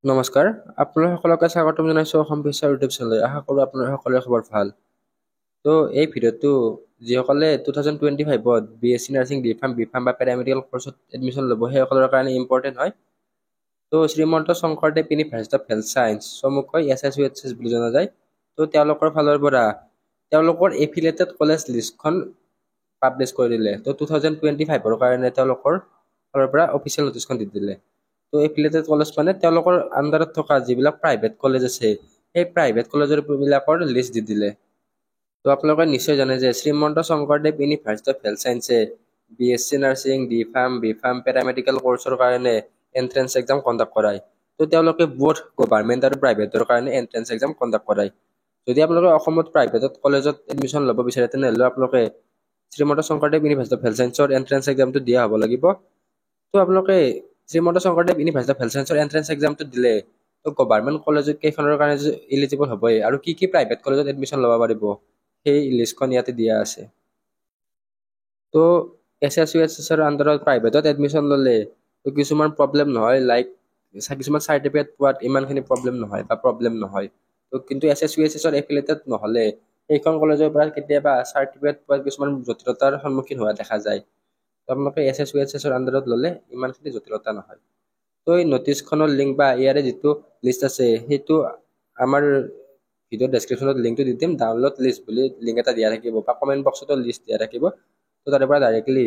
নমস্কাৰ, আপোনালোক সকলোকে স্বাগতম জনাইছোঁ অসম ফিচাৰ ইউটিউব চেনেললৈ। আশা কৰোঁ আপোনাৰ সকলোৰে খবৰ ভাল। তো এই ভিডিঅ'টো যিসকলে 2025ত BSc নাৰ্ছিং বি ফাৰ্ম বা পেৰামেডিকেল কৰ্চত এডমিশ্যন ল'ব সেইসকলৰ কাৰণে ইম্পৰ্টেণ্ট হয়। তো Srimanta Sankardev university of health science চমুকৈ SSUHS বুলি জনা যায়। তো তেওঁলোকৰ ফালৰ পৰা তেওঁলোকৰ এফিলিয়েটেড কলেজ লিষ্টখন পাব্লিছ কৰি দিলে। তো 2025ৰ কাৰণে তেওঁলোকৰ ফালৰ পৰা অফিচিয়েল নটিচখন দি দিলে। তো এফিলিয়েটেড কলেজ মানে তেওঁলোকৰ আণ্ডাৰত থকা যিবিলাক প্ৰাইভেট কলেজ আছে সেই প্ৰাইভেট কলেজৰ বিলাকৰ লিষ্ট দি দিলে। তো আপোনালোকে নিশ্চয় জানে যে Srimanta Sankardev university of health ছায়েন্সে BSc nursing B pharm paramedical কৰ্চৰ কাৰণে এণ্ট্ৰেন্স এক্সাম কণ্ডাক্ট কৰায়। তো তেওঁলোকে বোথ গভাৰ্ণমেণ্ট আৰু প্ৰাইভেটৰ কাৰণে এণ্ট্ৰেন্স এক্সাম কণ্ডাক্ট কৰায়। যদি আপোনালোকে অসমত প্ৰাইভেটত কলেজত এডমিশ্যন ল'ব বিচাৰে তেনেহ'লে আপোনালোকে Srimanta Sankardev university of health ছায়েন্সৰ এণ্ট্ৰেন্স এক্সামটো দিয়া হ'ব লাগিব। তো আপোনালোকে Srimanta Sankardev university of health ছায়েন্সৰ এণ্ট্ৰেন্স এক্সামটো দিলে তো গভাৰ্ণমেণ্ট কলেজ কেইখনৰ কাৰণে এলিজিবল হ'বই, আৰু কি প্ৰাইভেট কলেজত এডমিশ্যন ল'ব পাৰিব সেই লিষ্টখন ইয়াতে দিয়া আছে। তো SSUHS আণ্ডাৰত প্ৰাইভেটত এডমিশ্যন ল'লে কিছুমান প্ৰব্লেম নহয়, লাইক কিছুমান চাৰ্টিফিকেট পোৱাত ইমানখিনি প্ৰব্লেম নহয়। তো কিন্তু SSUHS এফিলিয়েটেড নহ'লে সেইখন কলেজৰ পৰা কেতিয়াবা চাৰ্টিফিকেট পোৱাত কিছুমান জটিলতাৰ সন্মুখীন হোৱা দেখা যায়। আপোনালোকে SSUHS আণ্ডাৰত ল'লে ইমানখিনি জটিলতা নহয়। তো এই নটিচখনৰ লিংক বা ইয়াৰে যিটো লিষ্ট আছে সেইটো আমাৰ ভিডিঅ' ডেছক্ৰিপশ্যনত লিংকটো দি দিম। ডাউনলোড লিষ্ট বুলি লিংক এটা দিয়া থাকিব বা কমেণ্ট বক্সতো লিষ্ট দিয়া থাকিব। তো তাৰে পৰা ডাইৰেক্টলি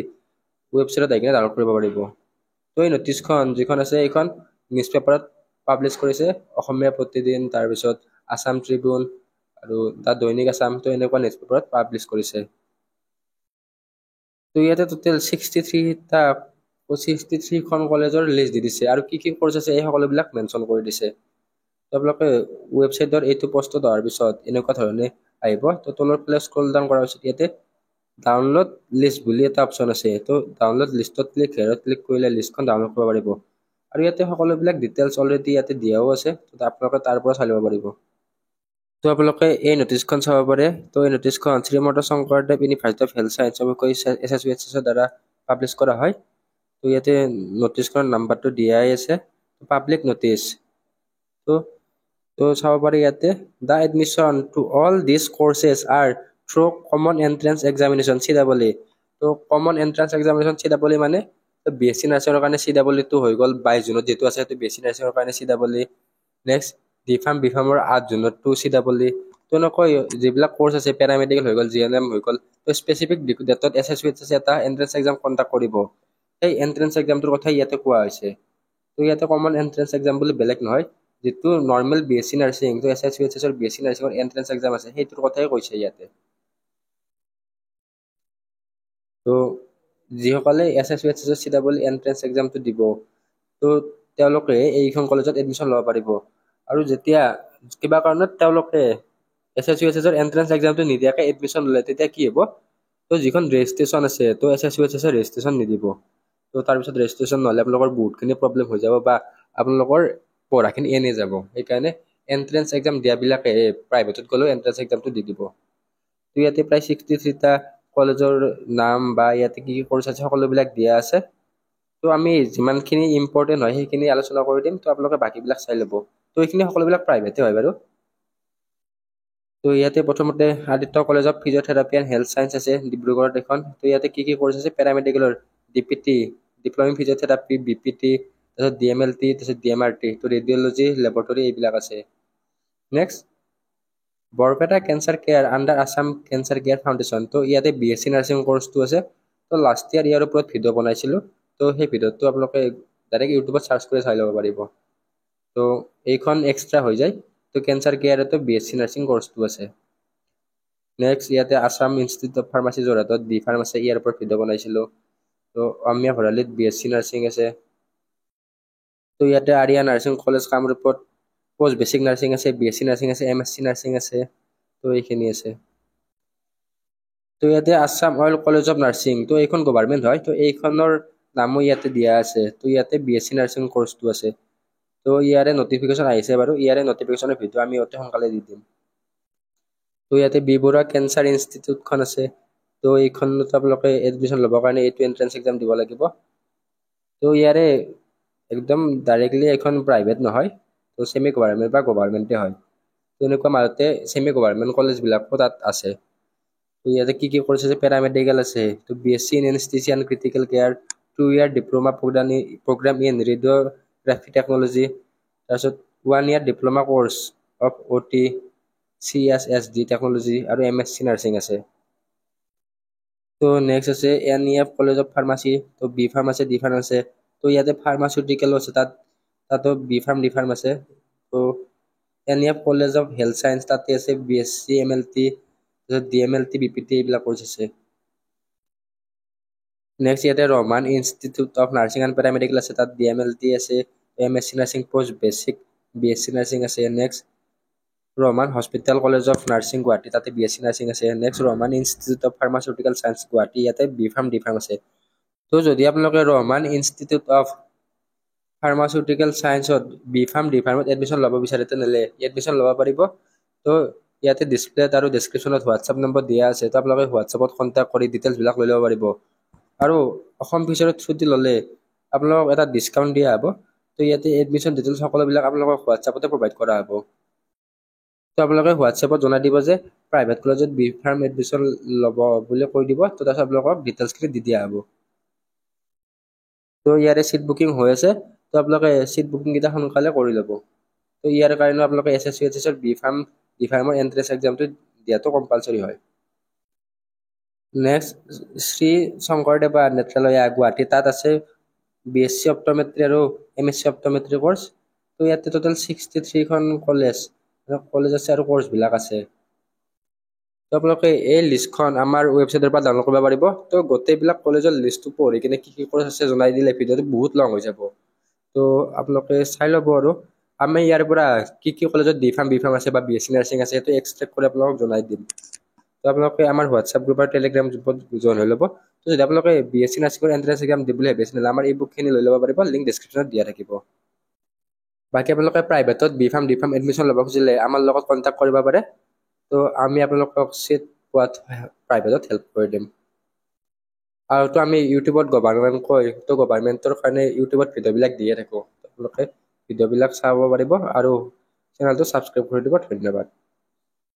ৱেবছাইটত আহি কিনে ডাউনলোড কৰিব পাৰিব। তো এই নটিচখন যিখন আছে এইখন নিউজ পেপাৰত পাব্লিছ কৰিছে, অসমীয়া প্ৰতিদিন, তাৰপিছত আছাম ট্ৰিবিউন আৰু দ্য দৈনিক আছাম, তো এনেকুৱা নিউজ পেপাৰত পাব্লিছ কৰিছে। তো ইয়াতে টোটেল 63খন কলেজৰ লিষ্ট দি দিছে আৰু কি কৰ্চ আছে এই সকলোবিলাক মেনশ্যন কৰি দিছে। আপোনালোকে ৱেবছাইটৰ এইটো পষ্টত অহাৰ পিছত এনেকুৱা ধৰণে আহিব। তো তলৰ ফালে স্ক্ৰল ডাউন কৰাৰ পিছত ইয়াতে ডাউনলোড লিষ্ট বুলি এটা অপশ্যন আছে। তো ডাউনলোড লিষ্টত ক্লিক কৰিলে লিষ্টখন ডাউনলোড কৰিব পাৰিব। আৰু ইয়াতে সকলোবিলাক ডিটেইলছ অলৰেডি ইয়াতে দিয়াও আছে, তো আপোনালোকে তাৰ পৰা চাই ল'ব পাৰিব। তো আপোনালোকে এই নটিচখন চাব পাৰে। তো এই নটিচখন Srimanta Sankardev university of health science SSUHS দ্বাৰা পাব্লিছ কৰা হয়। তো ইয়াতে নটিচখনৰ নাম্বাৰটো দিয়াই আছে, পাব্লিক নটিচ। তো চাব পাৰি ইয়াতে the admission to all this courses R through common entrance examination CEE। তো কমন এণ্ট্ৰেন্স এক্সামিনেশ্যন CEE মানে BSc নাৰ্ছিঙৰ কাৰণে CEE হৈ গ'ল 22 জুনত যিটো আছে, সেইটো BSc নাৰ্ছিঙৰ কাৰণে CEE। নেক্সট বি ফাৰ্মৰ 8 জুনতটো CEE। তেনেকৈ যিবিলাক কৰ্চ আছে পেৰামেডিকেল হৈ গ'ল, GNM হৈ গ'ল, তো স্পেচিফিক ডেটত SSUHS এটা এণ্ট্ৰেন্স এক্সাম কণ্ডাক্ট কৰিব। সেই এণ্ট্ৰেন্স এক্সামটোৰ কথা ইয়াতে কোৱা হৈছে। তো ইয়াতে কমন এণ্ট্ৰেন্স এক্সাম বুলি বেলেগ নহয়, যিটো নৰ্মেল BSc নাৰ্ছিং, তো SSUHS BSc নাৰ্ছিঙৰ এণ্ট্ৰেন্স এক্সাম আছে সেইটোৰ কথাই কৈছে ইয়াতে। তো যিসকলে SSUHS CEE এণ্ট্ৰেন্স এক্সামটো দিব তো তেওঁলোকে এইখন কলেজত এডমিশ্যন ল'ব পাৰিব। আৰু যেতিয়া কিবা কাৰণত তেওঁলোকে SSUHS এণ্ট্ৰেন্স এক্সামটো নিদিয়াকৈ এডমিশ্যন ল'লে তেতিয়া কি হ'ব? তো যিখন ৰেজিষ্ট্ৰেশ্যন আছে তো SSUHS ৰেজিষ্ট্ৰেশ্যন নিদিব। তো তাৰপিছত ৰেজিষ্ট্ৰেশ্যন নহ'লে আপোনালোকৰ বহুতখিনি প্ৰব্লেম হৈ যাব বা আপোনালোকৰ পঢ়াখিনি এনেই যাব। সেইকাৰণে এণ্ট্ৰেন্স এক্সাম দিয়াবিলাকে প্ৰাইভেটত গ'লেও এণ্ট্ৰেন্স এক্সামটো দি দিব। তো ইয়াতে প্ৰায় 63টা কলেজৰ নাম বা ইয়াতে কি কৰ্চ আছে সকলোবিলাক দিয়া আছে। তো আমি যিমানখিনি ইম্পৰ্টেণ্ট হয় সেইখিনি আলোচনা কৰি দিম, তো আপোনালোকে বাকীবিলাক চাই ল'ব। তো এইখিনি সকলোবিলাক প্ৰাইভেটে হয় বাৰু। তো ইয়াতে প্ৰথমতে Aditya college of physiotherapy and health science আছে ডিব্ৰুগড়ত এখন। তো ইয়াতে কি কৰ্চ আছে? পেৰামেডিকেলৰ DPT, diploma in physiotherapy, BPT, তাৰপিছত DMLT, তাৰপিছত DMRT, তো ৰেডিঅ'লজি লেবৰেটৰী এইবিলাক আছে। Next Barpeta cancer care under Assam cancer care foundation. তো ইয়াতে BSc নাৰ্ছিং কৰ্চটো আছে। তো লাষ্ট ইয়াৰ ইয়াৰ ওপৰত ভিডিঅ' বনাইছিলোঁ, তো সেই ভিডিঅ'টো আপোনালোকে ডাইৰেক্ট ইউটিউবত চাৰ্চ কৰি চাই ল'ব পাৰিব। তো এইখন এক্সট্ৰা হৈ যায়। তো কেঞ্চাৰ কেয়াৰতো BSc নাৰ্ছিং কৰ্চটো আছে। নেক্সট ইয়াতে আছাম ইনষ্টিটিউট অফ ফাৰ্মাচী যোৰহাটত বি ফাৰ্ম আছে, ইয়াৰ ওপৰত ভিডিঅ' বনাইছিলোঁ। তো অমিয়া ভৰালিত BSc নাৰ্ছিং আছে। তো ইয়াতে আৰিয়া নাৰ্ছিং কলেজ কামৰূপত পষ্ট বেচিক নাৰ্ছিং আছে, BSc নাৰ্ছিং আছে, MSc নাৰ্ছিং আছে। তো এইখিনি আছে। তো ইয়াতে Assam oil college of nursing, তো এইখন গভাৰ্ণমেণ্ট হয়। তো এইখনৰ নামো ইয়াতে দিয়া আছে। তো ইয়াতে BSc নাৰ্ছিং কৰ্চটো আছে। তো ইয়াৰে নটিফিকেশ্যন আহিছে বাৰু, ইয়াৰে নটিফিকেশ্যনৰ ভিডিঅ' আমি অতি সোনকালে দি দিম। তো ইয়াতে বি বৰুৱা কেঞ্চাৰ ইনষ্টিটিউটখন আছে। তো এইখনত আপোনালোকে এডমিশ্যন ল'বৰ কাৰণে এইটো এণ্ট্ৰেন্স এক্সাম দিব লাগিব। তো ইয়াৰে একদম ডাইৰেক্টলি এখন প্ৰাইভেট নহয়, তো সেমি গভৰ্ণমেণ্ট বা গভৰ্ণমেণ্টে হয়। তেনেকুৱা মাজতে সেমি গভৰ্ণমেণ্ট কলেজবিলাকো তাত আছে। তো ইয়াতে কি কৰিছে যে পেৰামেডিকেল আছে, তো BSc in anaesthesia and critical care, 2 year diploma programme in radiography technology, তাৰপিছত 1 year diploma course of OT CSSD technology আৰু MSc নাৰ্ছিং আছে। তো নেক্সট আছে NEF কলেজ অফ ফাৰ্মাচী, তো বি ফাৰ্ম আছে, ডি ফাৰ্ম আছে। তো ইয়াতে ফাৰ্মাচিউটিকেলো আছে, তাতো বি ফাৰ্ম ডি ফাৰ্ম আছে। তো NEF college of health science তাতে আছে BSc MLT, DMLT BPT এইবিলাক কোৰ্চ আছে। নেক্সট ইয়াতে Rahman institute of nursing and paramedical আছে, তাত DMLT আছে, MSc nursing post basic BSc nursing আছে। Next Rahman hospital college of nursing Guwahati, তাতে BSc নাৰ্ছিং আছে। Next Rahman institute of pharmaceutical science Guwahati, ইয়াতে বি ফাৰ্ম ডি ফাৰ্ম আছে। তো যদি আপোনালোকে ৰহমান ইনষ্টিটিউট অফ ফাৰ্মাচিউটিকেল চায়েন্সত বি ফাৰ্ম ডি ফাৰ্মত এডমিশ্যন ল'ব বিচাৰে তেনেহ'লে এডমিশ্যন ল'ব পাৰিব। তো ইয়াতে ডিছপ্লেত আৰু ডেছক্ৰিপশ্যনত হোৱাটছআপ নম্বৰ দিয়া আছে, তো আপোনালোকে হোৱাটছআপত কণ্টেক্ট কৰি ডিটেইলছবিলাক লৈ ল'ব পাৰিব। আৰু অসম ফিচাৰত ছুটি ল'লে আপোনালোকক এটা ডিছকাউণ্ট দিয়া হ'ব। তো ইয়াতে এডমিশ্যন ডিটেইলছ সকলোবিলাক আপোনালোকক হোৱাটছআপতে প্ৰভাইড কৰা হ'ব। তো আপোনালোকে হোৱাটছএপত জনাই দিব যে প্ৰাইভেট কলেজত বি ফাৰ্ম এডমিশ্যন ল'ব বুলি কৈ দিব, তো তাৰপিছত আপোনালোকক ডিটেইলছখিনি দি দিয়া হ'ব। তো ইয়াৰে চিট বুকিং হৈ আছে, তো আপোনালোকে চিট বুকিংকেইটা সোনকালে কৰি ল'ব। তো ইয়াৰ কাৰণে আপোনালোকে SSC বি ফাৰ্ম ডি ফাৰ্মৰ এণ্ট্ৰেন্স এক্সামটো দিয়াটো কম্পালচৰি হয়। নেক্সট শ্ৰী শংকৰদেৱ নেত্ৰালয়া গুৱাহাটী, তাত আছে BSc অপ্ট'মেট্ৰি আৰু MSc অপ্ট'মেট্ৰি কোৰ্চ। তো ইয়াতে টোটেল 63খন কলেজ আছে আৰু কোৰ্চবিলাক আছে। তো আপোনালোকে এই লিষ্টখন আমাৰ ৱেবছাইটৰ পৰা ডাউনলোড কৰিব পাৰিব। তো গোটেইবিলাক কলেজৰ লিষ্টটো পঢ়ি কিনে কি কোৰ্চ আছে জনাই দিলে ভিডিঅ'টো বহুত লং হৈ যাব। তো আপোনালোকে চাই ল'ব। আৰু আমি ইয়াৰ পৰা কি কলেজত ডি ফাৰ্ম বি ফাৰ্ম আছে বা BSc নাৰ্ছিং আছে সেইটো এক্সট্ৰেক্ট কৰি আপোনালোকক জনাই দিম। তো আপোনালোকে আমাৰ হোৱাটছআপ গ্ৰুপ আৰু টেলিগ্ৰাম গ্ৰুপত জইন হৈ ল'ব। তো যদি আপোনালোকে BSc নাৰ্ছিঙৰ এণ্ট্ৰেন্স এক্সাম দিম বুলি ভাবিছে আমৰ এই বুকখিনি লৈ ল'ব পাৰিব, লিংক ডেছক্ৰিপশ্যনত দিয়া থাকিব। বাকী আপোনালোকে প্ৰাইভেটত B pharm D pharm admission ল'ব খুজিলে আমাৰ লগত কণ্টেক্ট কৰিব পাৰে। তো আমি আপোনালোকক চিট পোৱাত প্ৰাইভেটত হেল্প কৰি দিম। আৰু তো আমি ইউটিউবত গভৰ্ণমেণ্টৰ কাৰণে ইউটিউবত ভিডিঅ'বিলাক দিয়ে থাকোঁ। আপোনালোকে ভিডিঅ'বিলাক চাব পাৰিব আৰু চেনেলটো ছাবস্ক্ৰাইব কৰি দিব। ধন্যবাদ।